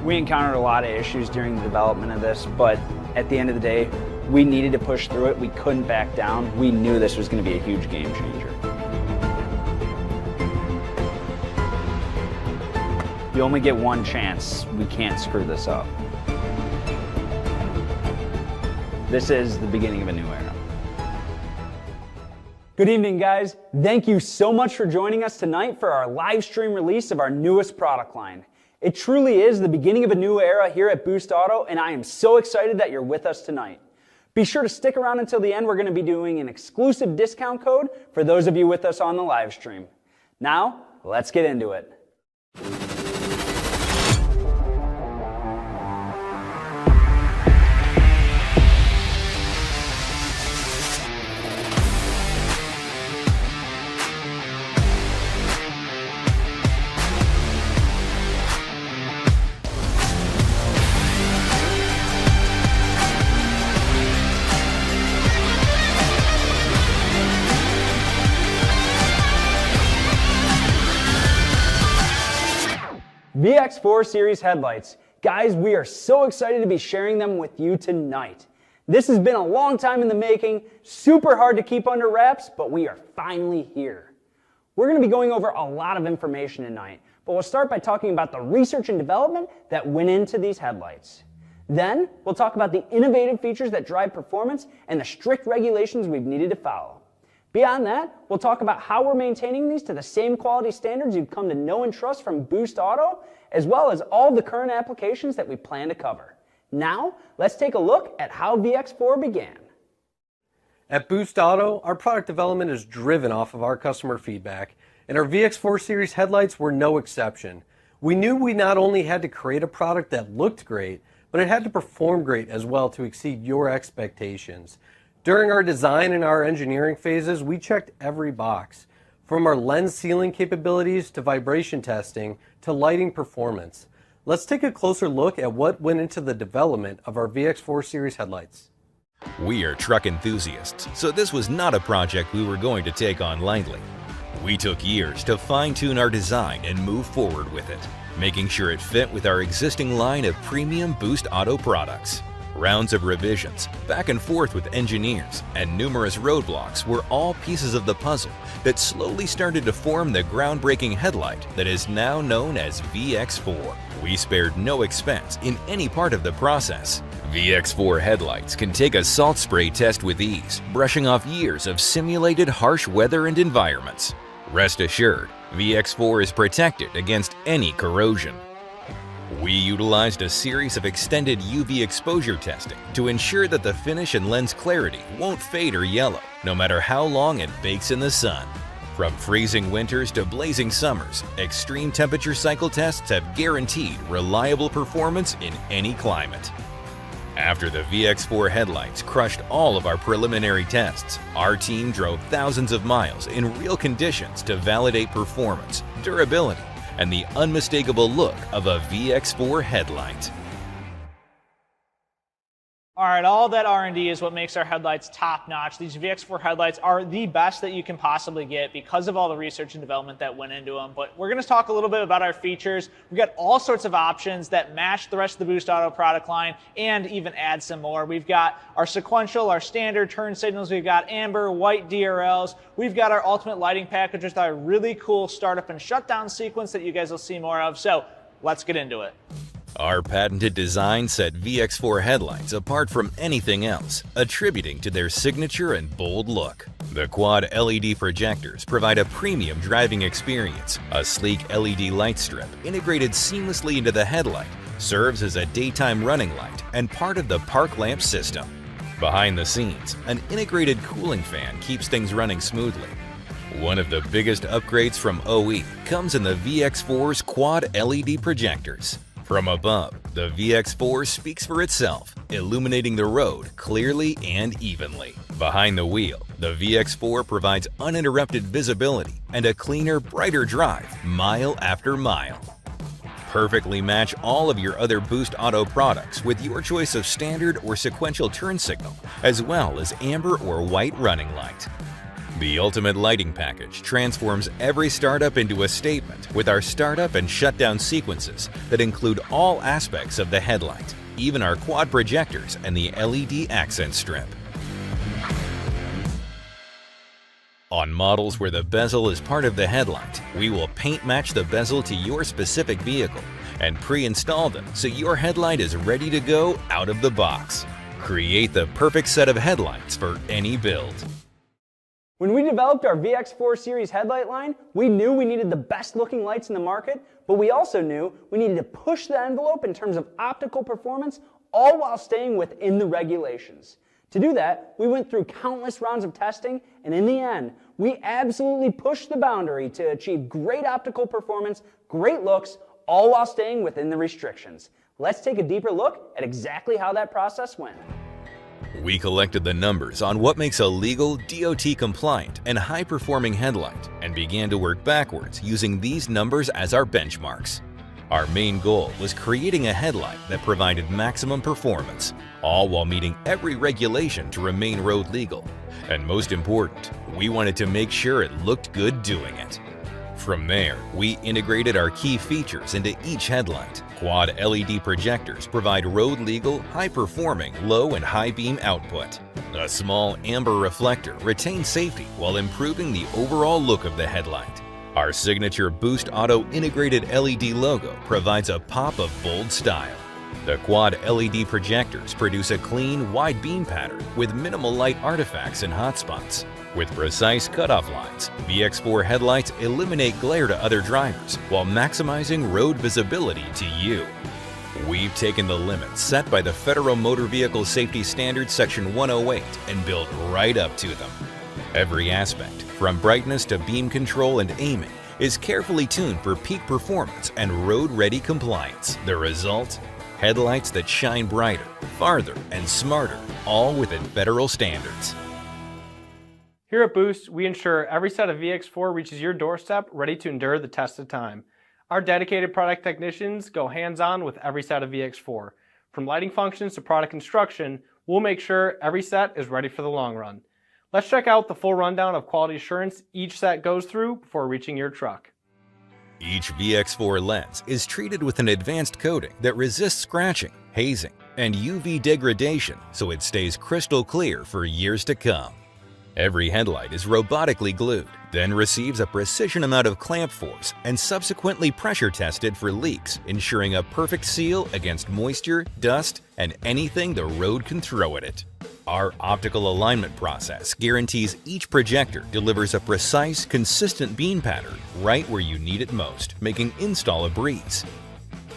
We encountered a lot of issues during the development of this, but at the end of the day, we needed to push through it. We couldn't back down. We knew this was going to be a huge game changer. You only get one chance. We can't screw this up. This is the beginning of a new era. Good evening, guys. Thank you so much for joining us tonight for our live stream release of our newest product line. It truly is the beginning of a new era here at Boost Auto, and I am so excited that you're with us tonight. Be sure to stick around until the end. We're going to be doing an exclusive discount code for those of you with us on the live stream. Now, let's get into it. VX4 series headlights. Guys, we are so excited to be sharing them with you tonight. This has been a long time in the making, super hard to keep under wraps, but we are finally here. We're going to be going over a lot of information tonight, but we'll start by talking about the research and development that went into these headlights. Then, we'll talk about the innovative features that drive performance and the strict regulations we've needed to follow. Beyond that, we'll talk about how we're maintaining these to the same quality standards you've come to know and trust from Boost Auto, as well as all the current applications that we plan to cover. Now, let's take a look at how VX4 began. At Boost Auto, our product development is driven off of our customer feedback, and our VX4 series headlights were no exception. We knew we not only had to create a product that looked great, but it had to perform great as well to exceed your expectations. During our design and our engineering phases, we checked every box, from our lens sealing capabilities to vibration testing to lighting performance. Let's take a closer look at what went into the development of our VX4 series headlights. We are truck enthusiasts, so this was not a project we were going to take on lightly. We took years to fine-tune our design and move forward with it, making sure it fit with our existing line of premium Boost Auto products. Rounds of revisions, back and forth with engineers, and numerous roadblocks were all pieces of the puzzle that slowly started to form the groundbreaking headlight that is now known as VX4. We spared no expense in any part of the process. VX4 headlights can take a salt spray test with ease, brushing off years of simulated harsh weather and environments. Rest assured, VX4 is protected against any corrosion. We utilized a series of extended UV exposure testing to ensure that the finish and lens clarity won't fade or yellow, no matter how long it bakes in the sun. From freezing winters to blazing summers, extreme temperature cycle tests have guaranteed reliable performance in any climate. After the VX4 headlights crushed all of our preliminary tests, our team drove thousands of miles in real conditions to validate performance, durability, and the unmistakable look of a VX4 headlight. All right, all that R&D is what makes our headlights top-notch. These VX4 headlights are the best that you can possibly get because of all the research and development that went into them. But we're going to talk a little bit about our features. We've got all sorts of options that match the rest of the Boost Auto product line and even add some more. We've got our sequential, our standard turn signals. We've got amber, white DRLs. We've got our ultimate lighting package with our really cool startup and shutdown sequence that you guys will see more of. So let's get into it. Our patented design set VX4 headlights apart from anything else, attributing to their signature and bold look. The quad LED projectors provide a premium driving experience. A sleek LED light strip integrated seamlessly into the headlight serves as a daytime running light and part of the park lamp system. Behind the scenes, an integrated cooling fan keeps things running smoothly. One of the biggest upgrades from OE comes in the VX4's quad LED projectors. From above, the VX4 speaks for itself, illuminating the road clearly and evenly. Behind the wheel, the VX4 provides uninterrupted visibility and a cleaner, brighter drive mile after mile. Perfectly match all of your other Boost Auto products with your choice of standard or sequential turn signal, as well as amber or white running light. The ultimate lighting package transforms every startup into a statement with our startup and shutdown sequences that include all aspects of the headlight, even our quad projectors and the LED accent strip. On models where the bezel is part of the headlight, we will paint match the bezel to your specific vehicle and pre-install them so your headlight is ready to go out of the box. Create the perfect set of headlights for any build. When we developed our VX4 series headlight line, we knew we needed the best looking lights in the market, but we also knew we needed to push the envelope in terms of optical performance, all while staying within the regulations. To do that, we went through countless rounds of testing, and in the end, we absolutely pushed the boundary to achieve great optical performance, great looks, all while staying within the restrictions. Let's take a deeper look at exactly how that process went. We collected the numbers on what makes a legal, DOT-compliant, and high-performing headlight and began to work backwards using these numbers as our benchmarks. Our main goal was creating a headlight that provided maximum performance, all while meeting every regulation to remain road legal. And most important, we wanted to make sure it looked good doing it. From there, we integrated our key features into each headlight. Quad LED projectors provide road-legal, high-performing, low and high beam output. A small amber reflector retains safety while improving the overall look of the headlight. Our signature Boost Auto integrated LED logo provides a pop of bold style. The quad LED projectors produce a clean, wide beam pattern with minimal light artifacts and hotspots. With precise cutoff lines, VX4 headlights eliminate glare to other drivers while maximizing road visibility to you. We've taken the limits set by the Federal Motor Vehicle Safety Standards Section 108 and built right up to them. Every aspect, from brightness to beam control and aiming, is carefully tuned for peak performance and road-ready compliance. The result? Headlights that shine brighter, farther, and smarter, all within federal standards. Here at Boost, we ensure every set of VX4 reaches your doorstep ready to endure the test of time. Our dedicated product technicians go hands-on with every set of VX4. From lighting functions to product construction, we'll make sure every set is ready for the long run. Let's check out the full rundown of quality assurance each set goes through before reaching your truck. Each VX4 lens is treated with an advanced coating that resists scratching, hazing, and UV degradation so it stays crystal clear for years to come. Every headlight is robotically glued, then receives a precision amount of clamp force and subsequently pressure tested for leaks, ensuring a perfect seal against moisture, dust, and anything the road can throw at it. Our optical alignment process guarantees each projector delivers a precise, consistent beam pattern right where you need it most, making install a breeze.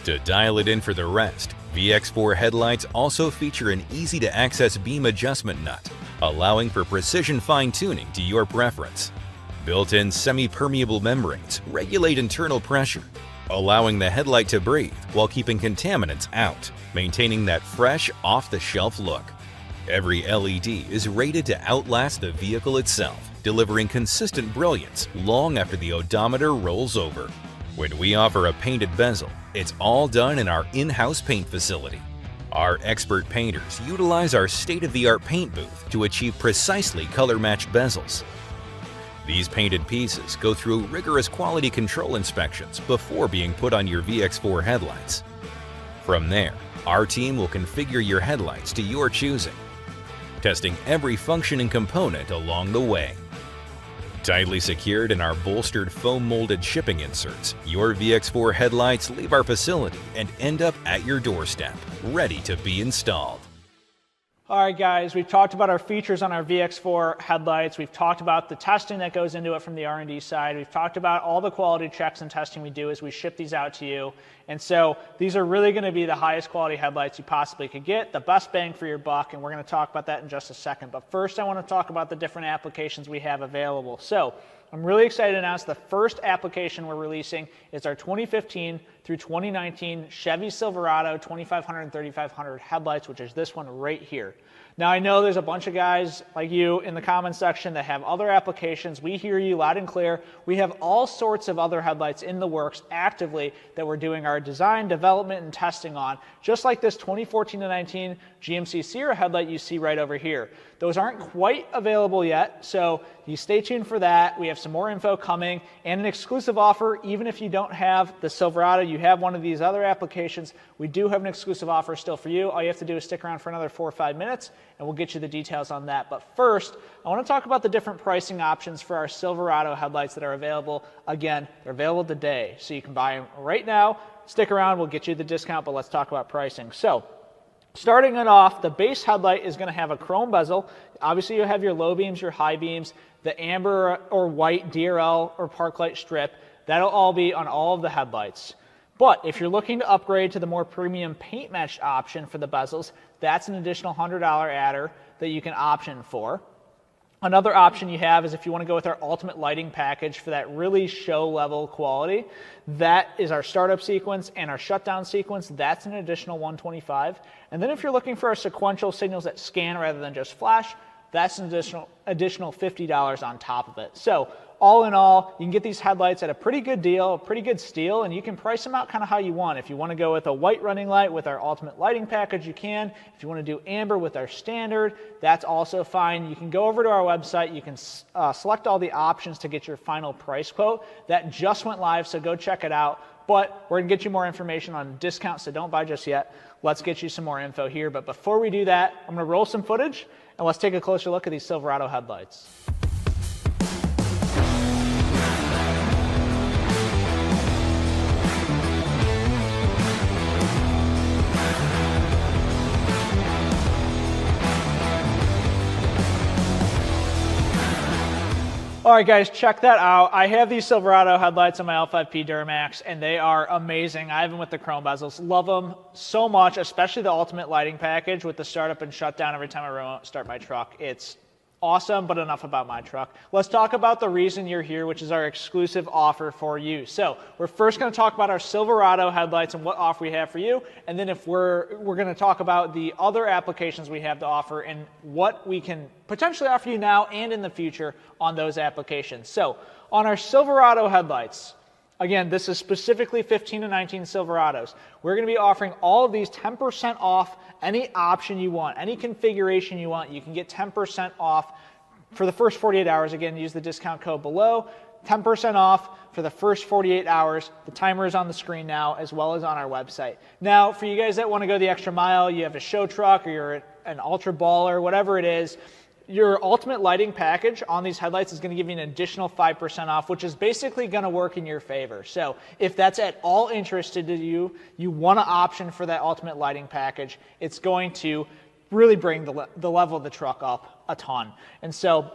To dial it in for the rest, VX4 headlights also feature an easy-to-access beam adjustment nut, allowing for precision fine-tuning to your preference. Built-in semi-permeable membranes regulate internal pressure, allowing the headlight to breathe while keeping contaminants out, maintaining that fresh, off-the-shelf look. Every LED is rated to outlast the vehicle itself, delivering consistent brilliance long after the odometer rolls over. When we offer a painted bezel, it's all done in our in-house paint facility. Our expert painters utilize our state-of-the-art paint booth to achieve precisely color-matched bezels. These painted pieces go through rigorous quality control inspections before being put on your VX4 headlights. From there, our team will configure your headlights to your choosing, testing every function and component along the way. Tightly secured in our bolstered foam-molded shipping inserts, your VX4 headlights leave our facility and end up at your doorstep, ready to be installed. All right, guys, we've talked about our features on our VX4 headlights. We've talked about the testing that goes into it from the R&D side. We've talked about all the quality checks and testing we do as we ship these out to you. And so these are really going to be the highest quality headlights you possibly could get, the best bang for your buck, and we're going to talk about that in just a second. But first, I want to talk about the different applications we have available. So I'm really excited to announce the first application we're releasing is our 2015 through 2019 Chevy Silverado 2500 and 3500 headlights, which is this one right here. Now, I know there's a bunch of guys like you in the comments section that have other applications. We hear you loud and clear. We have all sorts of other headlights in the works actively that we're doing our design, development, and testing on, just like this 2014 to 19 GMC Sierra headlight you see right over here. Those aren't quite available yet, so you stay tuned for that. We have some more info coming and an exclusive offer. Even if you don't have the Silverado, you have one of these other applications, we do have an exclusive offer still for you. All you have to do is stick around for another 4 or 5 minutes and we'll get you the details on that. But first, I want to talk about the different pricing options for our Silverado headlights that are available. Again, they're available today, so you can buy them right now. Stick around, we'll get you the discount, but let's talk about pricing. So, starting it off, the base headlight is going to have a chrome bezel. Obviously, you have your low beams, your high beams, the amber or white DRL or park light strip. That'll all be on all of the headlights. But if you're looking to upgrade to the more premium paint matched option for the bezels, that's an additional $100 adder that you can option for. Another option you have is if you want to go with our ultimate lighting package for that really show level quality. That is our startup sequence and our shutdown sequence. That's an additional $125. And then if you're looking for our sequential signals that scan rather than just flash, that's an additional $50 on top of it. So all in all, you can get these headlights at a pretty good deal, a pretty good steal, and you can price them out kind of how you want. If you want to go with a white running light with our ultimate lighting package, you can. If you want to do amber with our standard, that's also fine. You can go over to our website. You can select all the options to get your final price quote. That just went live, so go check it out. But we're going to get you more information on discounts, so don't buy just yet. Let's get you some more info here. But before we do that, I'm going to roll some footage, and let's take a closer look at these Silverado headlights. All right, guys, check that out. I have these Silverado headlights on my L5P Duramax, and they are amazing. I have them with the chrome bezels. Love them so much, especially the ultimate lighting package with the startup and shutdown every time I remote start my truck. It's awesome, but enough about my truck. Let's talk about the reason you're here, which is our exclusive offer for you. So we're first going to talk about our Silverado headlights and what offer we have for you, and then if we're going to talk about the other applications we have to offer and what we can potentially offer you now and in the future on those applications. So on our Silverado headlights, again, this is specifically 15 to 19 Silverados. We're going to be offering all of these 10% off any option you want, any configuration you want. You can get 10% off for the first 48 hours. Again, use the discount code below. 10% off for the first 48 hours. The timer is on the screen now, as well as on our website. Now, for you guys that want to go the extra mile, you have a show truck or you're an ultra baller, whatever it is, your ultimate lighting package on these headlights is going to give you an additional 5% off, which is basically going to work in your favor. So if that's at all interested to you, you want to option for that ultimate lighting package, it's going to really bring the level of the truck up a ton. And so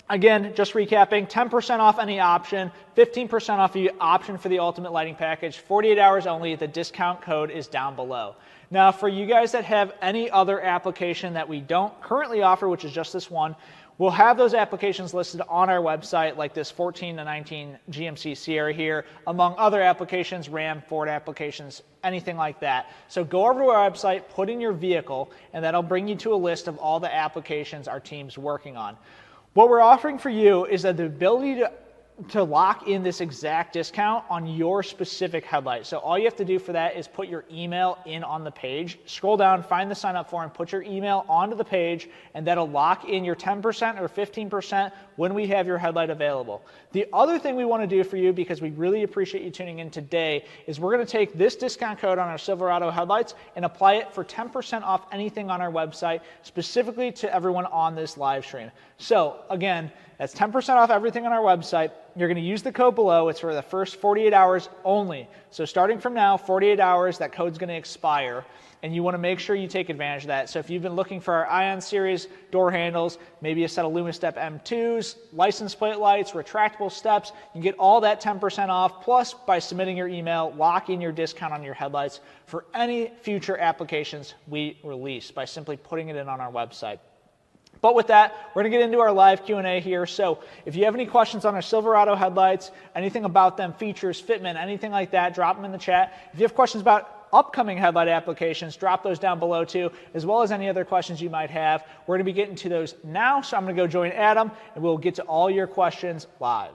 again, just recapping, 10% off any option, 15% off the option for the ultimate lighting package, 48 hours only. The discount code is down below. Now, for you guys that have any other application that we don't currently offer, which is just this one, we'll have those applications listed on our website, like this 14 to 19 GMC Sierra here, among other applications, Ram, Ford applications, anything like that. So go over to our website, put in your vehicle, and that'll bring you to a list of all the applications our team's working on. What we're offering for you is that the ability to lock in this exact discount on your specific headlight. So all you have to do for that is put your email in on the page. Scroll down, find the sign up form, put your email onto the page, and that'll lock in your 10% or 15% when we have your headlight available. The other thing we want to do for you, because we really appreciate you tuning in today, is we're going to take this discount code on our Silverado headlights and apply it for 10% off anything on our website, specifically to everyone on this live stream. So again, that's 10% off everything on our website. You're going to use the code below. It's for the first 48 hours only. So starting from now, 48 hours, that code's going to expire, and you want to make sure you take advantage of that. So if you've been looking for our Ion Series door handles, maybe a set of LumiStep M2s, license plate lights, retractable steps, you get all that 10% off. Plus, by submitting your email, lock in your discount on your headlights for any future applications we release by simply putting it in on our website. But with that, we're going to get into our live Q&A here. So if you have any questions on our Silverado headlights, anything about them, features, fitment, anything like that, drop them in the chat. If you have questions about upcoming headlight applications, drop those down below too, as well as any other questions you might have. We're going to be getting to those now, so I'm going to go join Adam, and we'll get to all your questions live.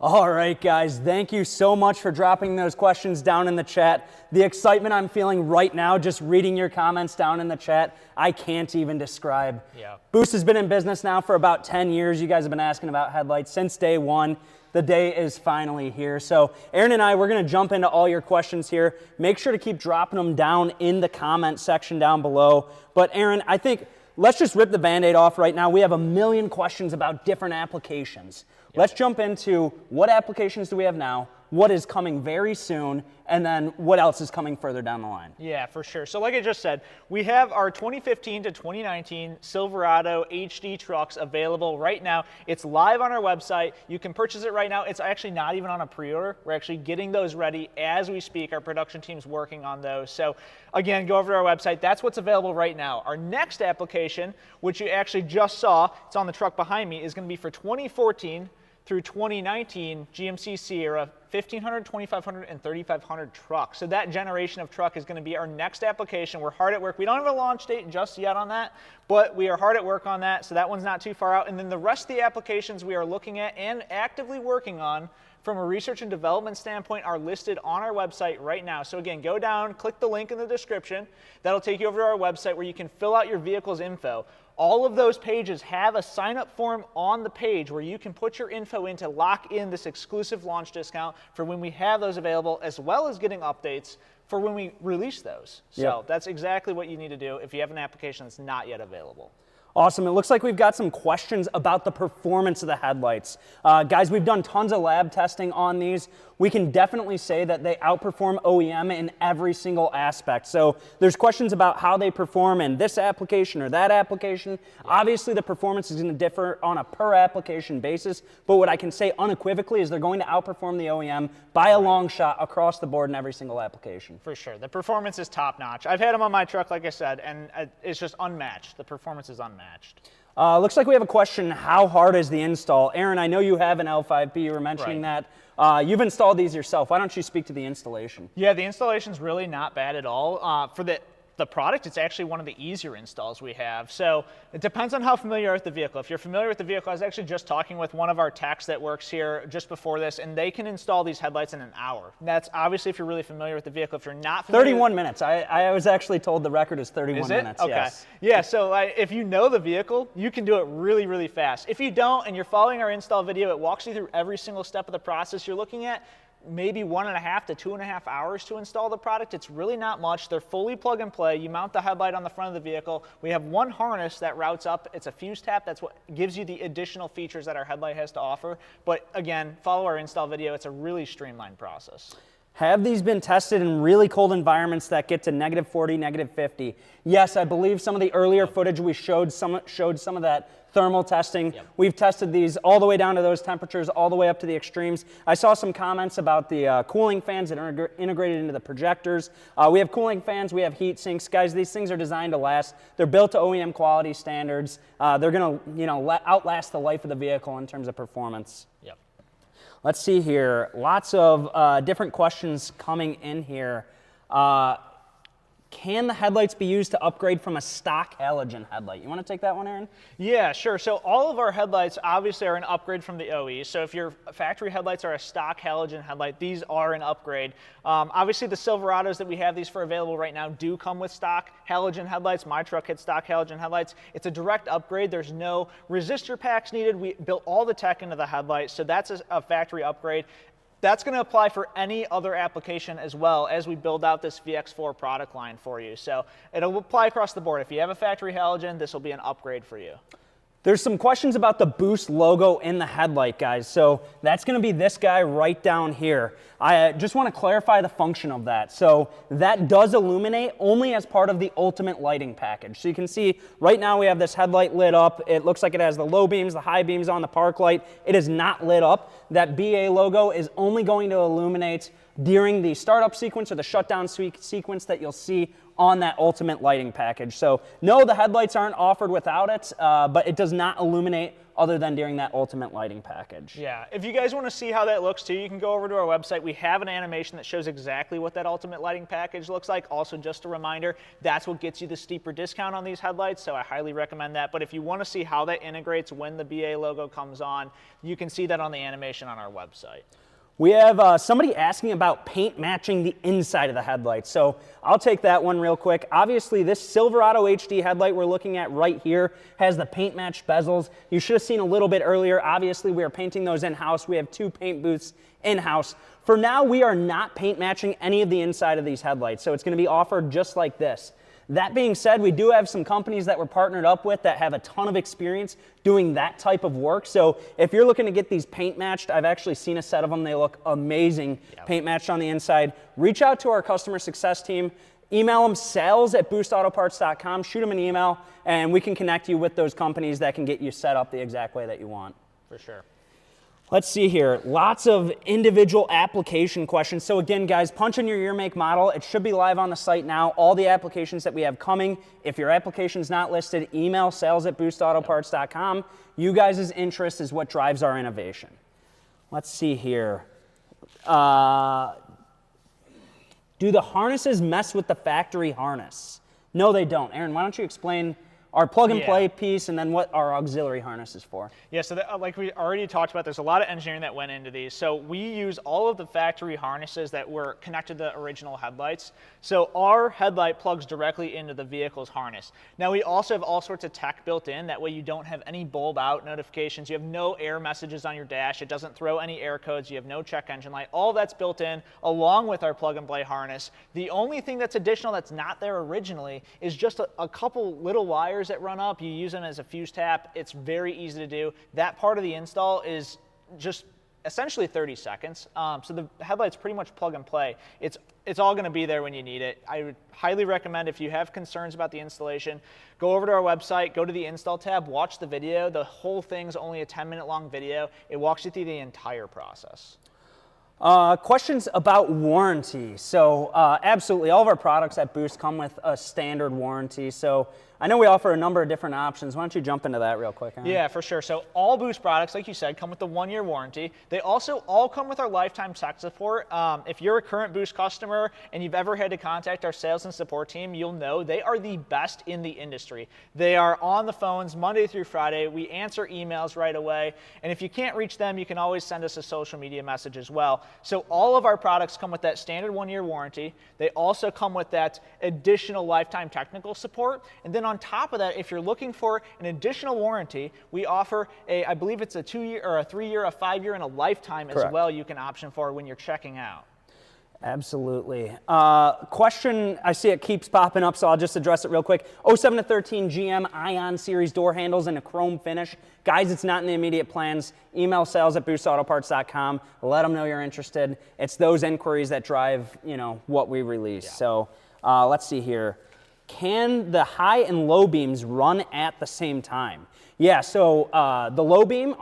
All right, guys, thank you so much for dropping those questions down in the chat. The excitement I'm feeling right now, just reading your comments down in the chat, I can't even describe. Yeah. Boost has been in business now for about 10 years. You guys have been asking about headlights since day one. The day is finally here. So Aaron and I, we're gonna jump into all your questions here. Make sure to keep dropping them down in the comment section down below. But Aaron, I think let's just rip the Band-Aid off right now. We have a million questions about different applications. Let's jump into what applications do we have now, what is coming very soon, and then what else is coming further down the line. Yeah, for sure. So like I just said, we have our 2015 to 2019 Silverado HD trucks available right now. It's live on our website. You can purchase it right now. It's actually not even on a pre-order. We're actually getting those ready as we speak. Our production team's working on those. So again, go over to our website. That's what's available right now. Our next application, which you actually just saw, it's on the truck behind me, is going to be for 2014 through 2019 GMC Sierra 1500, 2500, and 3500 trucks. So that generation of truck is going to be our next application. We're hard at work. We don't have a launch date just yet on that, but we are hard at work on that, so that one's not too far out. And then the rest of the applications we are looking at and actively working on from a research and development standpoint are listed on our website right now. So again, go down, click the link in the description. That'll take you over to our website where you can fill out your vehicle's info. All of those pages have a sign-up form on the page where you can put your info in to lock in this exclusive launch discount for when we have those available, as well as getting updates for when we release those. So that's exactly what you need to do if you have an application that's not yet available. Awesome. It looks like we've got some questions about the performance of the headlights. Guys, we've done tons of lab testing on these. We can definitely say that they outperform OEM in every single aspect. So there's questions about how they perform in this application or that application. Obviously, the performance is going to differ on a per application basis, but what I can say unequivocally is they're going to outperform the OEM by a long shot across the board in every single application. For sure. The performance is top notch. I've had them on my truck, like I said, and it's just unmatched. The performance is unmatched. Looks like we have a question, how hard is the install? Aaron, I know you have an L5P, you were mentioning that. You've installed these yourself. Why don't you speak to the installation? Yeah, the installation's really not bad at all. For the product, it's actually one of the easier installs we have. So it depends on how familiar you are with the vehicle. If you're familiar with the vehicle, I was actually just talking with one of our techs that works here just before this, and they can install these headlights in an hour. And that's obviously if you're really familiar with the vehicle. If you're not familiar, 31 minutes. I was actually told the record is 31 is it? minutes. Okay. Yes. Yeah, so if you know the vehicle, you can do it really, really fast. If you don't and you're following our install video, it walks you through every single step of the process. You're looking at maybe 1.5 to 2.5 hours to install the product. It's really not much. They're fully plug and play. You mount the headlight on the front of the vehicle. We have one harness that routes up. It's a fuse tap. That's what gives you the additional features that our headlight has to offer. But again, follow our install video. It's a really streamlined process. Have these been tested in really cold environments that get to -40, -50? Yes, I believe some of the earlier footage we showed some of that thermal testing. We've tested these all the way down to those temperatures, all the way up to the extremes. I saw some comments about the cooling fans that are integrated into the projectors. We have cooling fans, we have heat sinks. Guys, these things are designed to last. They're built to OEM quality standards. They're gonna, outlast the life of the vehicle in terms of performance. Yep. Let's see here. Lots of different questions coming in here. Can the headlights be used to upgrade from a stock halogen headlight? You want to take that one, Aaron? Yeah, sure. So all of our headlights obviously are an upgrade from the OE. So if your factory headlights are a stock halogen headlight, these are an upgrade. Obviously the Silverados that we have these for available right now do come with stock halogen headlights. My truck had stock halogen headlights. It's a direct upgrade. There's no resistor packs needed. We built all the tech into the headlight, so that's a factory upgrade. That's going to apply for any other application as well as we build out this VX4 product line for you. So it'll apply across the board. If you have a factory halogen, this will be an upgrade for you. There's some questions about the Boost logo in the headlight, guys. So that's going to be this guy right down here. I just want to clarify the function of that. So that does illuminate only as part of the ultimate lighting package. So you can see right now we have this headlight lit up. It looks like it has the low beams, the high beams on the park light. It is not lit up. That BA logo is only going to illuminate during the startup sequence or the shutdown sequence that you'll see on that ultimate lighting package. So no, the headlights aren't offered without it, but it does not illuminate other than during that ultimate lighting package. Yeah, if you guys want to see how that looks too, you can go over to our website. We have an animation that shows exactly what that ultimate lighting package looks like. Also, just a reminder, that's what gets you the steeper discount on these headlights, so I highly recommend that. But if you want to see how that integrates when the BA logo comes on, you can see that on the animation on our website. We have somebody asking about paint matching the inside of the headlights. So I'll take that one real quick. Obviously, this Silverado HD headlight we're looking at right here has the paint matched bezels. You should have seen a little bit earlier. Obviously, we are painting those in-house. We have 2 paint booths in-house. For now, we are not paint matching any of the inside of these headlights. So it's going to be offered just like this. That being said, we do have some companies that we're partnered up with that have a ton of experience doing that type of work. So if you're looking to get these paint matched, I've actually seen a set of them. They look amazing, paint matched on the inside. Reach out to our customer success team. Email them sales@boostautoparts.com. Shoot them an email, and we can connect you with those companies that can get you set up the exact way that you want. For sure. Let's see here. Lots of individual application questions. So again, guys, punch in your year, make, model. It should be live on the site now. All the applications that we have coming. If your application's not listed, email sales@boostautoparts.com. You guys' interest is what drives our innovation. Let's see here. Do the harnesses mess with the factory harness? No, they don't. Aaron, why don't you explain our plug-and-play piece, and then what our auxiliary harness is for. Yeah, so like we already talked about, there's a lot of engineering that went into these. So we use all of the factory harnesses that were connected to the original headlights. So our headlight plugs directly into the vehicle's harness. Now we also have all sorts of tech built in. That way you don't have any bulb out notifications. You have no error messages on your dash. It doesn't throw any error codes. You have no check engine light. All that's built in along with our plug-and-play harness. The only thing that's additional that's not there originally is just a couple little wires that run up. You use them as a fuse tap. It's very easy to do. That part of the install is just essentially 30 seconds. So the headlight's pretty much plug and play. It's all going to be there when you need it. I would highly recommend, if you have concerns about the installation, go over to our website, go to the install tab, watch the video. The whole thing's only a 10-minute long video. It walks you through the entire process. Questions about warranty. So absolutely, all of our products at Boost come with a standard warranty. So I know we offer a number of different options. Why don't you jump into that real quick, Aaron? Yeah, for sure. So all Boost products, like you said, come with the 1-year warranty. They also all come with our lifetime tech support. If you're a current Boost customer and you've ever had to contact our sales and support team, you'll know they are the best in the industry. They are on the phones Monday through Friday. We answer emails right away. And if you can't reach them, you can always send us a social media message as well. So all of our products come with that standard 1-year warranty. They also come with that additional lifetime technical support. And then on top of that, if you're looking for an additional warranty, we offer I believe it's a 2-year or a 3-year, a 5-year, and a lifetime Correct. as well you can option for when you're checking out. Absolutely. Question, I see it keeps popping up, so I'll just address it real quick. 07 to 13 GM Ion Series door handles in a chrome finish. Guys, it's not in the immediate plans. Email sales@boostautoparts.com. Let them know you're interested. It's those inquiries that drive, what we release. Yeah. So let's see here. Can the high and low beams run at the same time? Yeah, so the low beam,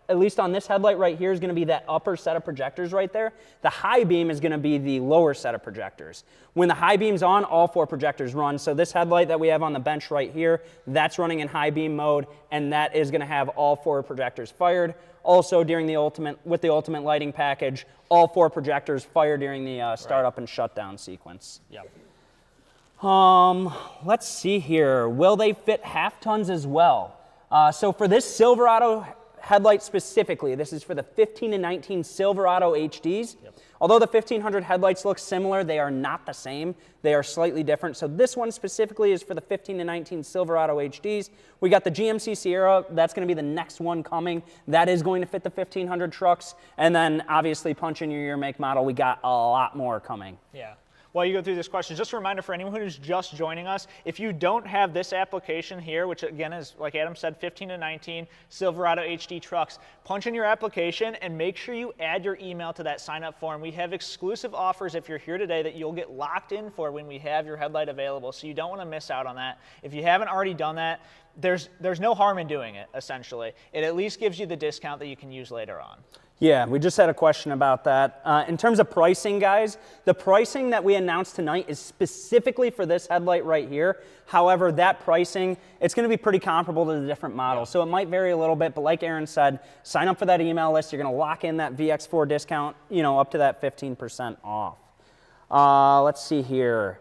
at least on this headlight right here, is going to be that upper set of projectors right there. The high beam is going to be the lower set of projectors. When the high beam's on, all 4 projectors run. So this headlight that we have on the bench right here, that's running in high beam mode, and that is going to have all 4 projectors fired. Also, with the ultimate lighting package, all 4 projectors fire during the startup and shutdown sequence. Yep. Let's see here. Will they fit half tons as well? So for this Silverado headlight specifically, this is for the 15 to 19 Silverado HDs. Yep. Although the 1500 headlights look similar, they are not the same. They are slightly different. So this one specifically is for the 15 to 19 Silverado HDs. We got the GMC Sierra. That's going to be the next one coming. That is going to fit the 1500 trucks. And then obviously punch in your year, make, model. We got a lot more coming. Yeah. While you go through this question, just a reminder for anyone who's just joining us, if you don't have this application here, which again is, like Adam said, 15 to 19 Silverado HD trucks, punch in your application and make sure you add your email to that sign-up form. We have exclusive offers if you're here today that you'll get locked in for when we have your headlight available, so you don't want to miss out on that. If you haven't already done that, there's no harm in doing it, essentially. It at least gives you the discount that you can use later on. Yeah, we just had a question about that. In terms of pricing, guys, the pricing that we announced tonight is specifically for this headlight right here. However, that pricing, it's going to be pretty comparable to the different models. So it might vary a little bit, but like Aaron said, sign up for that email list. You're going to lock in that VX4 discount, you know, up to that 15% off. Let's see here.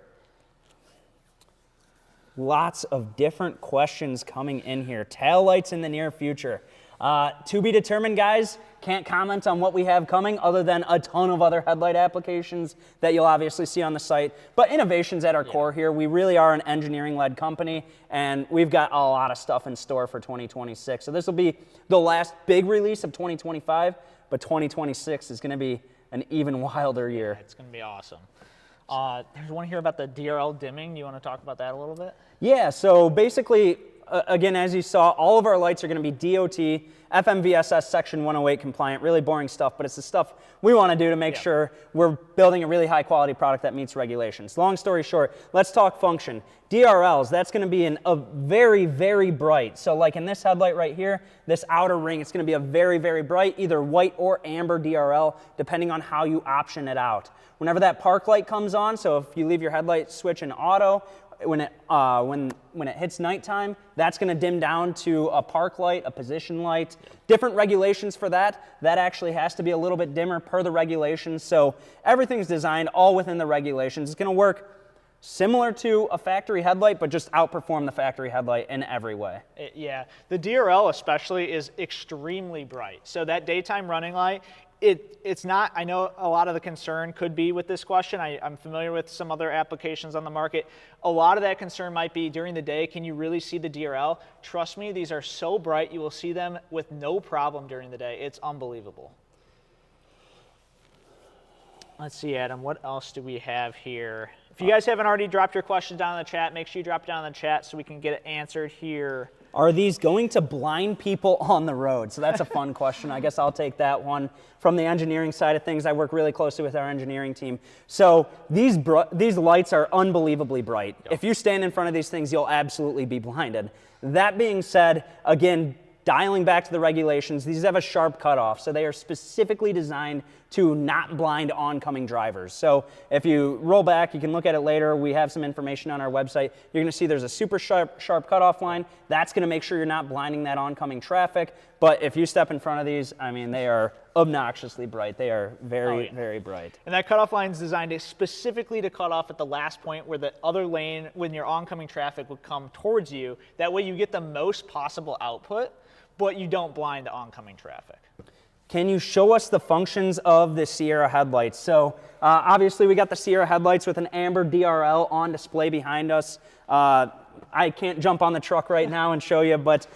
Lots of different questions coming in here. Tail lights in the near future. To be determined, guys. Can't comment on what we have coming other than a ton of other headlight applications that you'll obviously see on the site. But innovation's at our core here. We really are an engineering-led company, and we've got a lot of stuff in store for 2026. So this will be the last big release of 2025, but 2026 is going to be an even wilder year. Yeah, it's going to be awesome. There's one here about the DRL dimming. Do you want to talk about that a little bit? Yeah, so basically, again, as you saw, all of our lights are going to be DOT, FMVSS Section 108 compliant, really boring stuff, but it's the stuff we want to do to make sure we're building a really high-quality product that meets regulations. Long story short, let's talk function. DRLs, that's going to be a very, very bright. So like in this headlight right here, this outer ring, it's going to be a very, very bright, either white or amber DRL, depending on how you option it out. Whenever that park light comes on, so if you leave your headlight switch in auto, when it hits nighttime, that's going to dim down to a park light, a position light. Different regulations for that. That actually has to be a little bit dimmer per the regulations. So everything's designed all within the regulations. It's going to work similar to a factory headlight, but just outperform the factory headlight in every way. Yeah, the DRL especially is extremely bright. So that daytime running light, it's not, I know a lot of the concern could be with this question. I'm familiar with some other applications on the market. A lot of that concern might be during the day, can you really see the DRL? Trust me, these are so bright, you will see them with no problem during the day. It's unbelievable. Let's see, Adam, what else do we have here? If you guys haven't already dropped your questions down in the chat, make sure you drop it down in the chat so we can get it answered here. Are these going to blind people on the road? So that's a fun question. I guess I'll take that one. From the engineering side of things, I work really closely with our engineering team. So these lights are unbelievably bright. Yep. If you stand in front of these things, you'll absolutely be blinded. That being said, again, dialing back to the regulations, these have a sharp cutoff, so they are specifically designed to not blind oncoming drivers. So if you roll back, you can look at it later. We have some information on our website. You're going to see there's a super sharp cutoff line. That's going to make sure you're not blinding that oncoming traffic. But if you step in front of these, I mean, they are obnoxiously bright. They are very, very bright. And that cutoff line is designed specifically to cut off at the last point where the other lane, when your oncoming traffic would come towards you. That way you get the most possible output, but you don't blind the oncoming traffic. Can you show us the functions of the Sierra headlights? So obviously we got the Sierra headlights with an amber DRL on display behind us. I can't jump on the truck right now and show you, but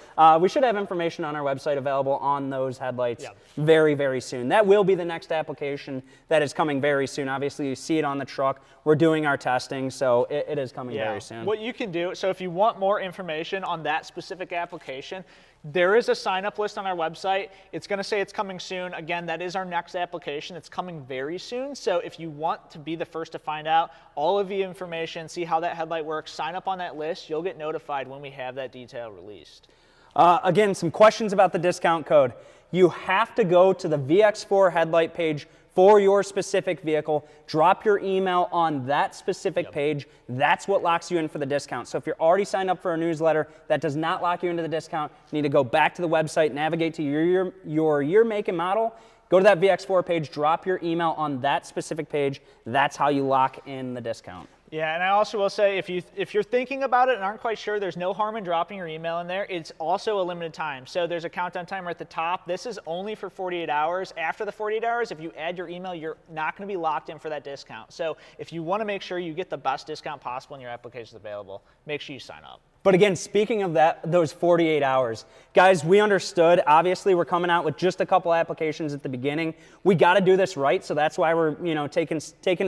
we should have information on our website available on those headlights very, very soon. That will be the next application that is coming very soon. Obviously, you see it on the truck. We're doing our testing, so it is coming very soon. What you can do, so if you want more information on that specific application, there is a sign-up list on our website. It's going to say it's coming soon. Again, that is our next application. It's coming very soon. So if you want to be the first to find out all of the information, see how that headlight works, sign up on that list. You'll get notified when we have that detail released. Again, some questions about the discount code. You have to go to the VX4 headlight page for your specific vehicle. Drop your email on that specific page. That's what locks you in for the discount. So if you're already signed up for a newsletter, that does not lock you into the discount. You need to go back to the website, navigate to your year, make, and model. Go to that VX4 page, drop your email on that specific page. That's how you lock in the discount. Yeah, and I also will say, if you're thinking about it and aren't quite sure, there's no harm in dropping your email in there. It's also a limited time. So there's a countdown timer at the top. This is only for 48 hours. After the 48 hours, if you add your email, you're not going to be locked in for that discount. So if you want to make sure you get the best discount possible and your application is available, make sure you sign up. But again, speaking of that, those 48 hours, guys, we understood. Obviously, we're coming out with just a couple applications at the beginning. We got to do this right, so that's why we're taking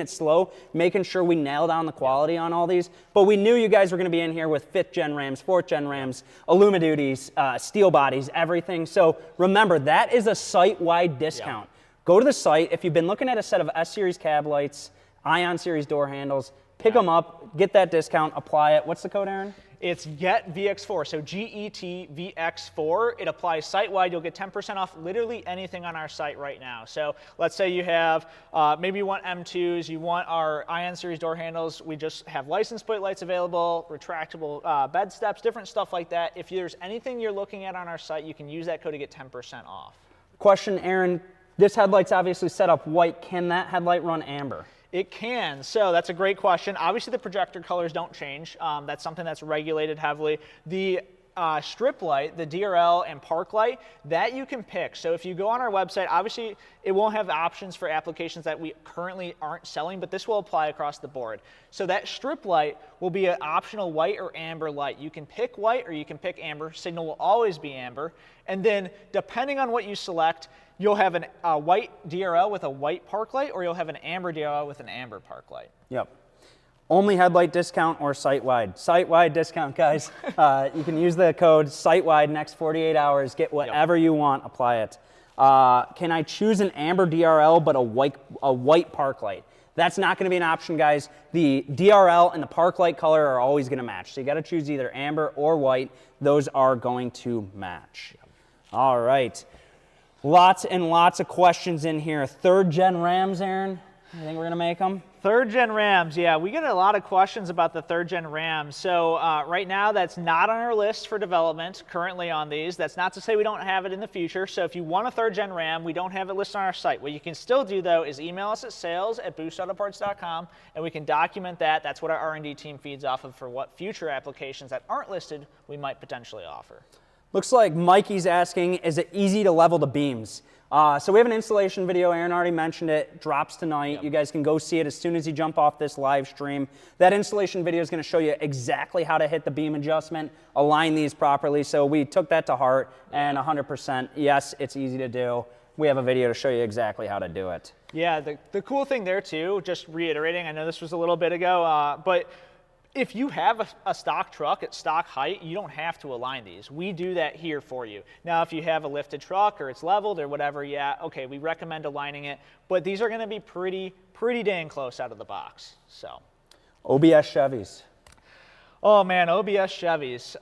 it slow, making sure we nail down the quality on all these. But we knew you guys were going to be in here with 5th gen Rams, 4th gen Rams, Illumiduties, steel bodies, everything. So remember, that is a site-wide discount. Go to the site. If you've been looking at a set of S-Series cab lights, Ion Series door handles, pick them up, get that discount, apply it. What's the code, Aaron? It's Get VX4, so GET VX4. It applies site-wide. You'll get 10% off literally anything on our site right now. So let's say you have, maybe you want M2s, you want our IN series door handles. We just have license plate lights available, retractable bed steps, different stuff like that. If there's anything you're looking at on our site, you can use that code to get 10% off. Question, Aaron. This headlight's obviously set up white. Can that headlight run amber? It can. So that's a great question. Obviously, the projector colors don't change. That's something that's regulated heavily. The strip light, the DRL and park light, that you can pick. So if you go on our website, obviously it won't have options for applications that we currently aren't selling, but this will apply across the board. So that strip light will be an optional white or amber light. You can pick white or you can pick amber. Signal will always be amber. And then depending on what you select, you'll have a white DRL with a white park light, or you'll have an amber DRL with an amber park light. Yep. Only headlight discount or site-wide? Site-wide discount, guys. You can use the code site-wide next 48 hours. Get whatever you want, apply it. Can I choose an amber DRL but a white park light? That's not going to be an option, guys. The DRL and the park light color are always going to match. So you got to choose either amber or white. Those are going to match. All right. Lots and lots of questions in here. 3rd gen Rams, Aaron? You think we're going to make them? 3rd gen Rams, yeah, we get a lot of questions about the 3rd gen Rams. So right now that's not on our list for development currently on these. That's not to say we don't have it in the future. So if you want a 3rd gen Ram, we don't have it listed on our site. What you can still do though is email us at sales@boostautoparts.com and we can document that. That's what our R&D team feeds off of for what future applications that aren't listed we might potentially offer. Looks like Mikey's asking, is it easy to level the beams? So we have an installation video, Aaron already mentioned it, drops tonight. Yep. You guys can go see it as soon as you jump off this live stream. That installation video is going to show you exactly how to hit the beam adjustment, align these properly. So we took that to heart, and 100%, yes, it's easy to do. We have a video to show you exactly how to do it. Yeah, the cool thing there too, just reiterating, I know this was a little bit ago, but if you have a stock truck at stock height, you don't have to align these. We do that here for you. Now, if you have a lifted truck or it's leveled or whatever, yeah, okay, we recommend aligning it. But these are going to be pretty dang close out of the box. So, OBS Chevys. Oh man, OBS Chevys.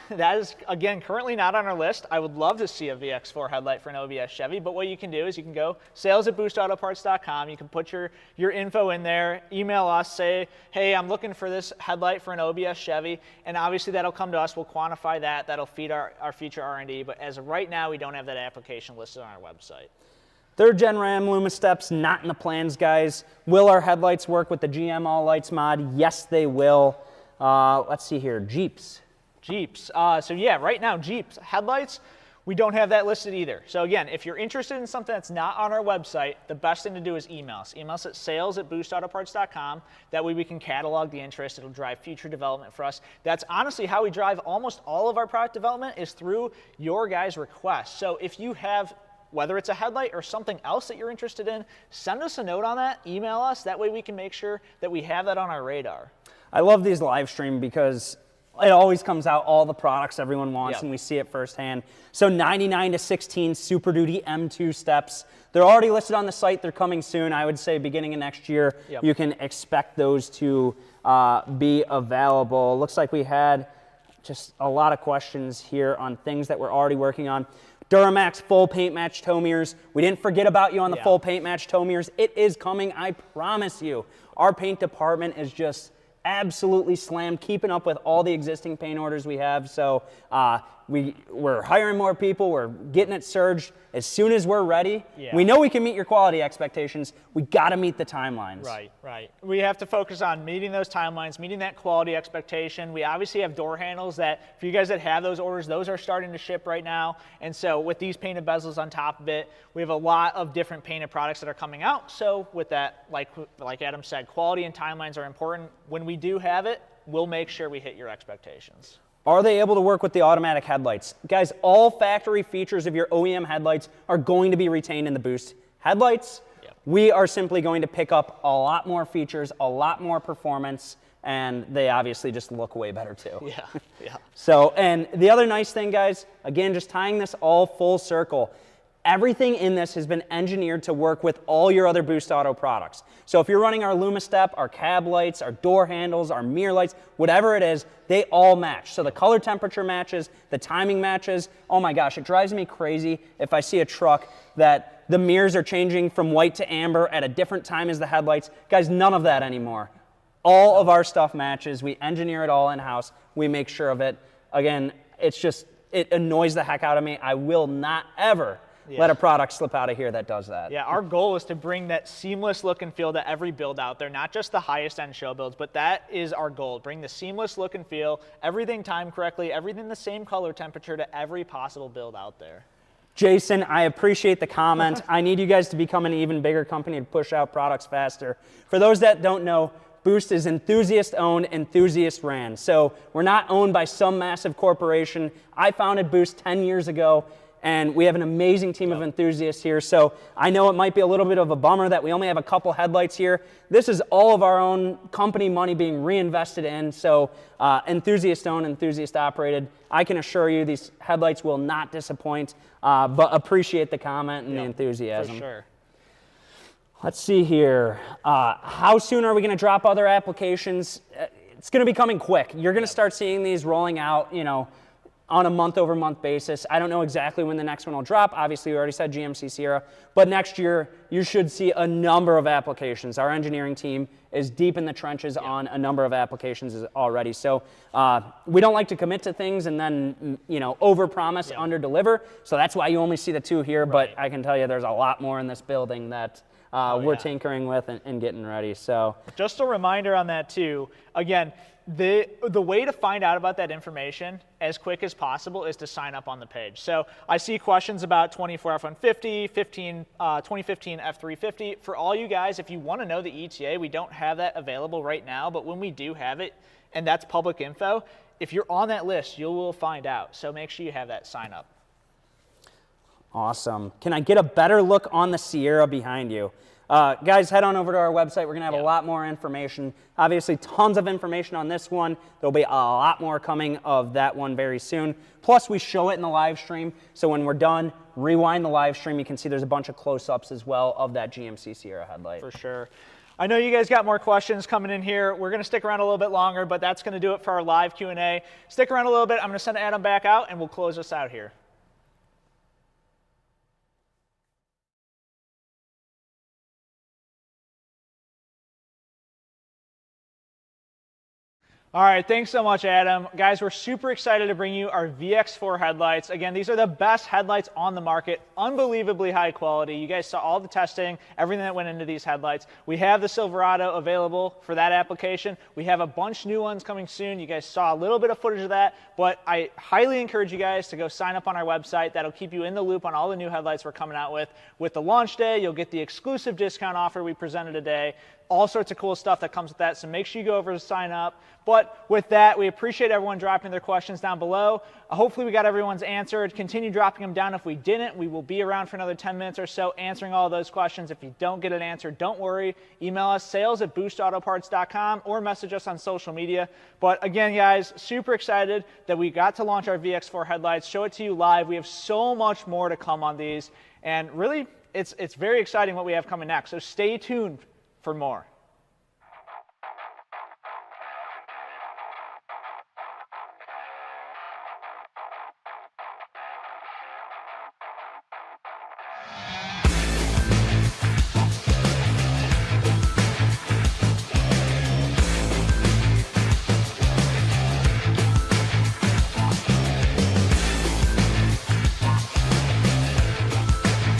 That is, again, currently not on our list. I would love to see a VX4 headlight for an OBS Chevy, but what you can do is you can go sales@boostautoparts.com. You can put your info in there, email us, say, hey, I'm looking for this headlight for an OBS Chevy, and obviously that'll come to us. We'll quantify that. That'll feed our future R&D, but as of right now, we don't have that application listed on our website. 3rd gen Ram Luma steps, not in the plans, guys. Will our headlights work with the GM All Lights mod? Yes, they will. Let's see here, Jeeps. Jeeps. So yeah, right now, Jeeps. Headlights, we don't have that listed either. So again, if you're interested in something that's not on our website, the best thing to do is email us. Email us at sales@boostautoparts.com. That way we can catalog the interest. It'll drive future development for us. That's honestly how we drive almost all of our product development is through your guys' requests. So if you have, whether it's a headlight or something else that you're interested in, send us a note on that, email us. That way we can make sure that we have that on our radar. I love these live stream because it always comes out all the products everyone wants, Yep. and we see it firsthand. So 99 to 16 Super Duty M2 steps. They're already listed on the site. They're coming soon. I would say beginning of next year, Yep. you can expect those to be available. Looks like we had just a lot of questions here on things that we're already working on. Duramax full paint match tow mirrors. We didn't forget about you on the full paint match tow mirrors. It is coming, I promise you. Our paint department is just absolutely slammed, keeping up with all the existing paint orders we have. So we're hiring more people. We're getting it surged as soon as we're ready. Yeah. We know we can meet your quality expectations. We got to meet the timelines. Right, right. We have to focus on meeting those timelines, meeting that quality expectation. We obviously have door handles that, for you guys that have those orders, those are starting to ship right now. And so with these painted bezels on top of it, we have a lot of different painted products that are coming out. So with that, like Adam said, quality and timelines are important. When we do have it, we'll make sure we hit your expectations. Are they able to work with the automatic headlights? Guys, all factory features of your OEM headlights are going to be retained in the Boost headlights. Yep. We are simply going to pick up a lot more features, a lot more performance, and they obviously just look way better too. Yeah, yeah. So, and the other nice thing, guys, again, just tying this all full circle, Everything in this has been engineered to work with all your other Boost Auto products. So if you're running our LumaStep, our cab lights, our door handles, our mirror lights, whatever it is, they all match. So the color temperature matches, the timing matches. Oh my gosh, it drives me crazy if I see a truck that the mirrors are changing from white to amber at a different time as the headlights. Guys, none of that anymore. All of our stuff matches. We engineer it all in-house. We make sure of it. Again, it annoys the heck out of me. I will not ever let a product slip out of here that does that. Yeah, our goal is to bring that seamless look and feel to every build out there, not just the highest end show builds, but that is our goal. Bring the seamless look and feel, everything timed correctly, everything the same color temperature to every possible build out there. Jason, I appreciate the comment. I need you guys to become an even bigger company to push out products faster. For those that don't know, Boost is enthusiast owned, enthusiast ran. So we're not owned by some massive corporation. I founded Boost 10 years ago, and we have an amazing team of enthusiasts here. So I know it might be a little bit of a bummer that we only have a couple headlights here. This is all of our own company money being reinvested in. So enthusiast owned, enthusiast operated. I can assure you these headlights will not disappoint, but appreciate the comment and the enthusiasm. For sure. Let's see here. How soon are we going to drop other applications? It's going to be coming quick. You're going to start seeing these rolling out, on a month-over-month basis. I don't know exactly when the next one will drop. Obviously, we already said GMC Sierra. But next year, you should see a number of applications. Our engineering team is deep in the trenches on a number of applications already. So we don't like to commit to things and then, over-promise, under-deliver. So that's why you only see the 2 here. But I can tell you there's a lot more in this building that we're tinkering with and getting ready. So just a reminder on that too. Again, the way to find out about that information as quick as possible is to sign up on the page. So I see questions about 24 F-150, 2015 F-350. For all you guys, if you want to know the ETA, we don't have that available right now, but when we do have it, and that's public info, if you're on that list, you will find out. So make sure you have that sign up. Awesome. Can I get a better look on the Sierra behind you? Guys, head on over to our website. We're going to have a lot more information. Obviously, tons of information on this one. There'll be a lot more coming of that one very soon. Plus, we show it in the live stream. So when we're done, rewind the live stream. You can see there's a bunch of close-ups as well of that GMC Sierra headlight. For sure. I know you guys got more questions coming in here. We're going to stick around a little bit longer, but that's going to do it for our live Q&A. Stick around a little bit. I'm going to send Adam back out, and we'll close us out here. All right, thanks so much, Adam. Guys, we're super excited to bring you our VX4 headlights. Again, these are the best headlights on the market, unbelievably high quality. You guys saw all the testing, everything that went into these headlights. We have the Silverado available for that application. We have a bunch new ones coming soon. You guys saw a little bit of footage of that, but I highly encourage you guys to go sign up on our website. That'll keep you in the loop on all the new headlights we're coming out with. With the launch day, you'll get the exclusive discount offer we presented today. All sorts of cool stuff that comes with that, so make sure you go over to sign up. But with that, we appreciate everyone dropping their questions down below. Hopefully we got everyone's answered. Continue dropping them down. If we didn't, we will be around for another 10 minutes or so answering all those questions. If you don't get an answer, don't worry. Email us, sales@boostautoparts.com, or message us on social media. But again, guys, super excited that we got to launch our VX4 headlights, show it to you live. We have so much more to come on these, and really, it's very exciting what we have coming next. So stay tuned for more.